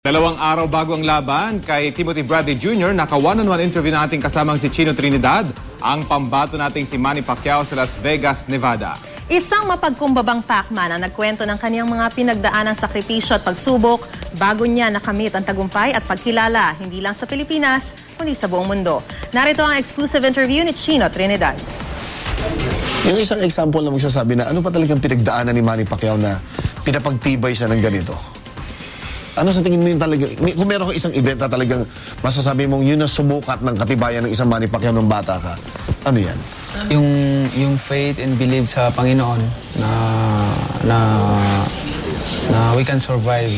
Dalawang araw bago ang laban kay Timothy Bradley Jr., naka one-on-one interview na ating kasamang si Chino Trinidad, ang pambato nating si Manny Pacquiao sa Las Vegas, Nevada. Isang mapagkumbabang Pacman ang nagkwento ng kaniyang mga pinagdaanang sakripisyo at pagsubok bago niya nakamit ang tagumpay at pagkilala hindi lang sa Pilipinas, kundi sa buong mundo. Narito ang exclusive interview ni Chino Trinidad. Yung isang example na magsasabi na ano pa talagang pinagdaanan ni Manny Pacquiao na pinapagtibay siya ng ganito? Ano sa tingin mo yung talaga, kung meron ka isang event na talagang masasabi mong yun na sumukat ng katibayan ng isang Manny Pacquiao nung bata ka, ano yan? Yung faith and belief sa Panginoon na we can survive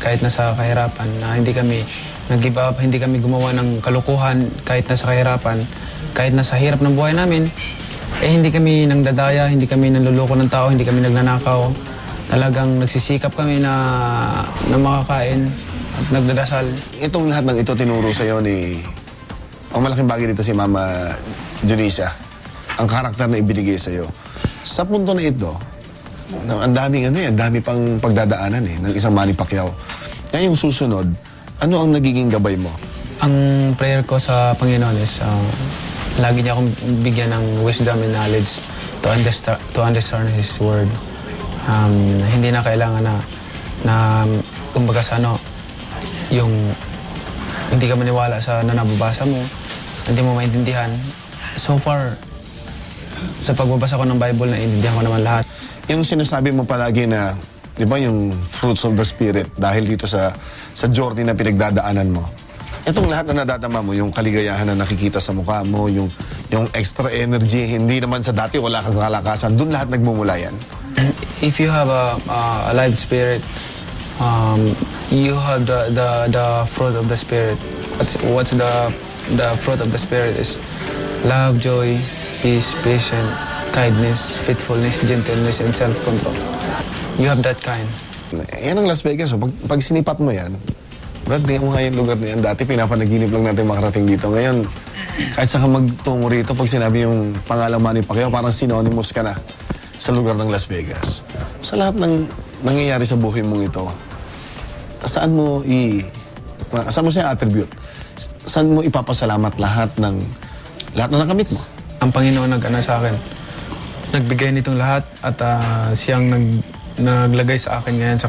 kahit nasa kahirapan, na hindi kami nag-give up, hindi kami gumawa ng kalukuhan kahit nasa kahirapan, kahit nasa hirap ng buhay namin, hindi kami nangdadaya, hindi kami nanluloko ng tao, hindi kami nagnanakaw. Talagang nagsisikap kami na makakain at nagdadasal. Itong lahat ng ito tinuro sa'yo ni... Ang malaking bagay dito si Mama Junisa. Ang karakter na ibinigay sa'yo. Sa punto na ito, ang daming ang dami pang pagdadaanan ng isang Manny Pacquiao. Ngayong susunod, ano ang nagiging gabay mo? Ang prayer ko sa Panginoon is lagi niya akong bigyan ng wisdom and knowledge to understand His Word. Hindi na kailangan na kumbaga sa yung hindi ka maniwala sa nababasa mo, hindi mo maintindihan. So far, sa pagbabasa ko ng Bible, naiintindihan ko naman lahat. Yung sinasabi mo palagi na, di ba yung fruits of the Spirit, dahil dito sa journey na pinagdadaanan mo, itong lahat na nadadama mo, yung kaligayahan na nakikita sa mukha mo, yung extra energy, hindi naman sa dati wala kang kalakasan, dun lahat nagmumula yan. If you have a alive spirit, you have the fruit of the Spirit. What's the fruit of the Spirit is love, joy, peace, patience, kindness, faithfulness, gentleness, and self-control. You have that kind. Yan ang Las Vegas. Pag sinipat mo yan, Brad, di mo nga yung lugar na yan. Dati pinapanaginip lang natin makarating dito. Ngayon, kahit saan ka magtungo rito, pag sinabi yung pangalang Manny Pacquiao, parang synonymous ka na sa lugar ng Las Vegas. Sa lahat ng nangyayari sa buhay mong ito, saan mo siya attribute? Saan mo ipapasalamat lahat na nakamit mo? Ang Panginoon sa akin. Nagbigay nitong lahat at siyang naglagay sa akin ngayon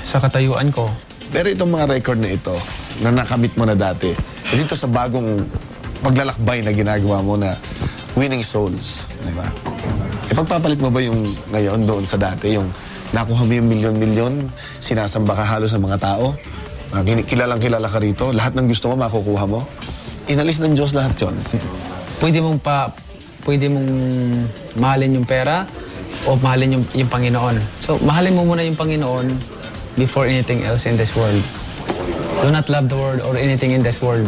sa katayuan ko. Pero itong mga record na ito, na nakamit mo na dati, dito sa bagong paglalakbay na ginagawa mo na winning souls, di ba? Ipagpapalit mo ba yung ngayon doon sa dati, yung nakuha mo yung milyon-milyon, sinasamba ka halos sa mga tao, kilalang-kilala ka rito, lahat ng gusto mo makukuha mo? Inalis ng Diyos lahat yun. Pwede mong mahalin yung pera o mahalin yung Panginoon. So, mahalin mo muna yung Panginoon before anything else in this world. Do not love the world or anything in this world.